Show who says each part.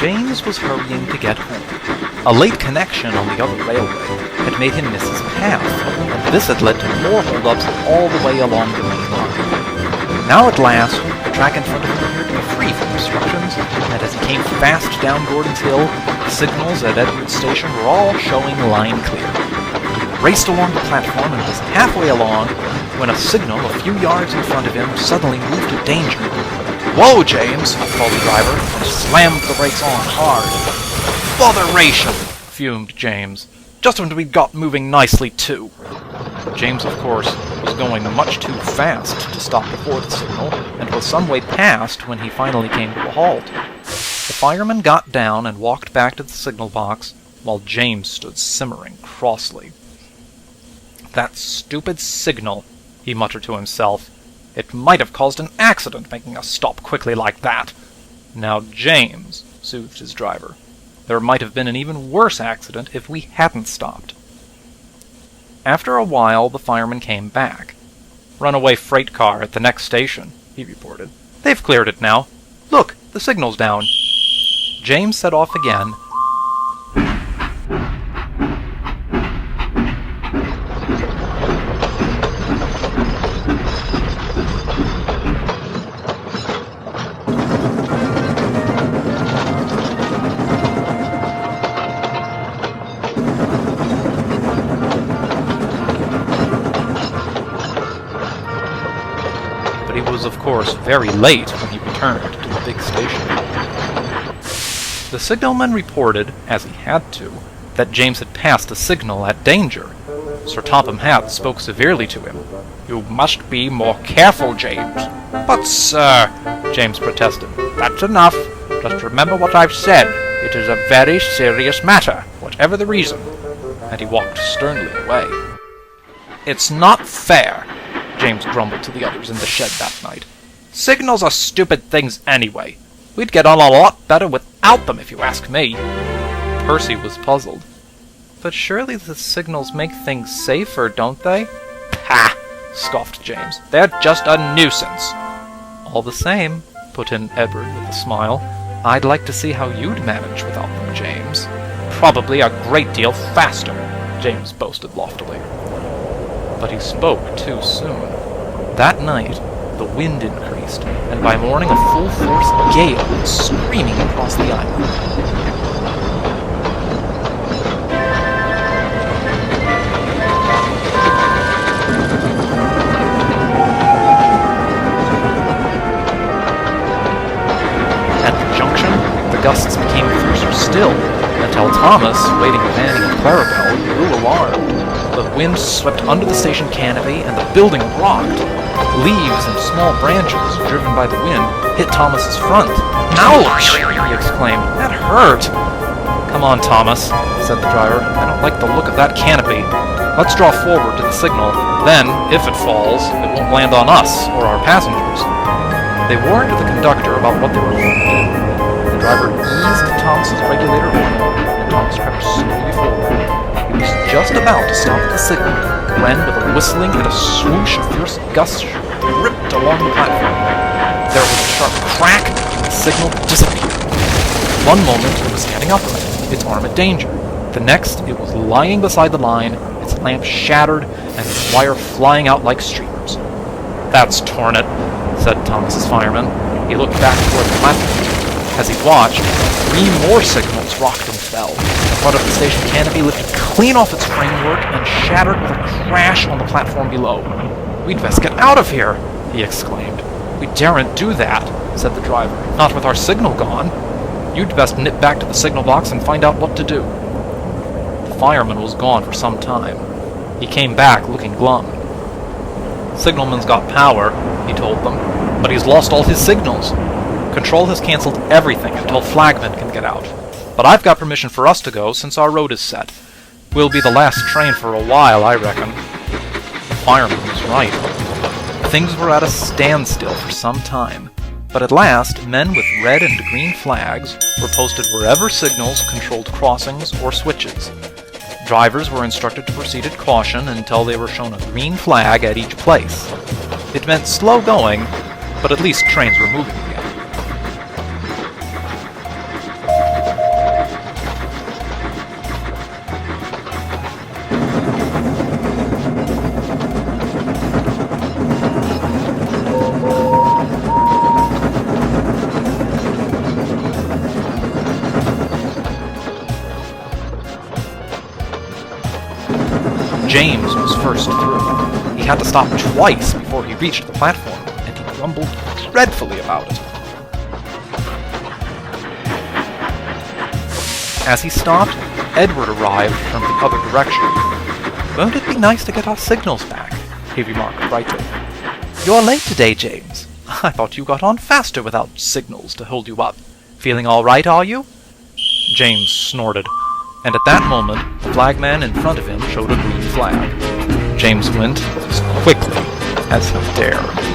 Speaker 1: James was hurrying to get home. A late connection on the other railway had made him miss his path, and this had led to more holdups all the way along the main line. Now at last, the track in front of him appeared to be free from obstructions, and as he came fast down Gordon's Hill, the signals at Edwards Station were all showing line clear. He raced along the platform and was halfway along when a signal a few yards in front of him suddenly moved to danger. "Whoa, James!" called the driver, and slammed the brakes on hard. "Botheration!" fumed James. "Just when we got moving nicely, too." James, of course, was going much too fast to stop before the signal, and was some way past when he finally came to a halt. The fireman got down and walked back to the signal box, while James stood simmering crossly. "That stupid signal," he muttered to himself. "It might have caused an accident, making us stop quickly like that." "Now, James," soothed his driver, "there might have been an even worse accident if we hadn't stopped." After a while, the fireman came back. "Runaway freight car at the next station," he reported. "They've cleared it now. Look, the signal's down." James set off again. But he was, of course, very late when he returned to the big station. The signalman reported, as he had to, that James had passed a signal at danger. Sir Topham Hatt spoke severely to him. "You must be more careful, James." "But, sir," James protested, "that's enough. Just remember what I've said. It is a very serious matter, whatever the reason." And he walked sternly away. "It's not fair," James grumbled to the others in the shed that night. "Signals are stupid things anyway. We'd get on a lot better without them, if you ask me." Percy was puzzled. "But surely the signals make things safer, don't they?" "Pah!" scoffed James. "They're just a nuisance." "All the same," put in Edward with a smile, "I'd like to see how you'd manage without them, James." "Probably a great deal faster," James boasted loftily. But he spoke too soon. That night, the wind increased, and by morning a full-force gale was screaming across the island. At the junction, the gusts became fiercer still, until Thomas, waiting at Manning and Clarabelle, grew alarmed. The wind swept under the station canopy, and the building rocked. Leaves and small branches, driven by the wind, hit Thomas's front. "Ouch!" he exclaimed. "That hurt!" "Come on, Thomas," said the driver. "I don't like the look of that canopy. Let's draw forward to the signal. Then, if it falls, it won't land on us or our passengers." They warned the conductor about what they were going to do. The driver eased Thomas's regulator oil, and Thomas crept slowly forward. He was just about to stop at the signal when, with a whistling and a swoosh, a fierce gust ripped along the platform. There was a sharp crack, and the signal disappeared. One moment it was standing upright, its arm at danger. The next, it was lying beside the line, its lamp shattered, and its wire flying out like streamers. "That's torn it," said Thomas's fireman. He looked back toward the platform. As he watched, 3 more signals rocked and fell. The front of the station canopy lifted clean off its framework and shattered with a crash on the platform below. "We'd best get out of here," he exclaimed. "We daren't do that," said the driver. "Not with our signal gone. You'd best nip back to the signal box and find out what to do." The fireman was gone for some time. He came back looking glum. "Signalman's got power," he told them, "but he's lost all his signals. Control has cancelled everything until flagmen can get out. But I've got permission for us to go since our road is set. We'll be the last train for a while, I reckon." The fireman was right. Things were at a standstill for some time, but at last men with red and green flags were posted wherever signals controlled crossings or switches. Drivers were instructed to proceed at caution until they were shown a green flag at each place. It meant slow going, but at least trains were moving again. James was first through. He had to stop twice before he reached the platform, and he grumbled dreadfully about it. As he stopped, Edward arrived from the other direction. "Won't it be nice to get our signals back?" he remarked brightly. "You're late today, James. I thought you got on faster without signals to hold you up. Feeling all right, are you?" James snorted, and at that moment, the flagman in front of him showed a green flag. James went as quickly as he dared.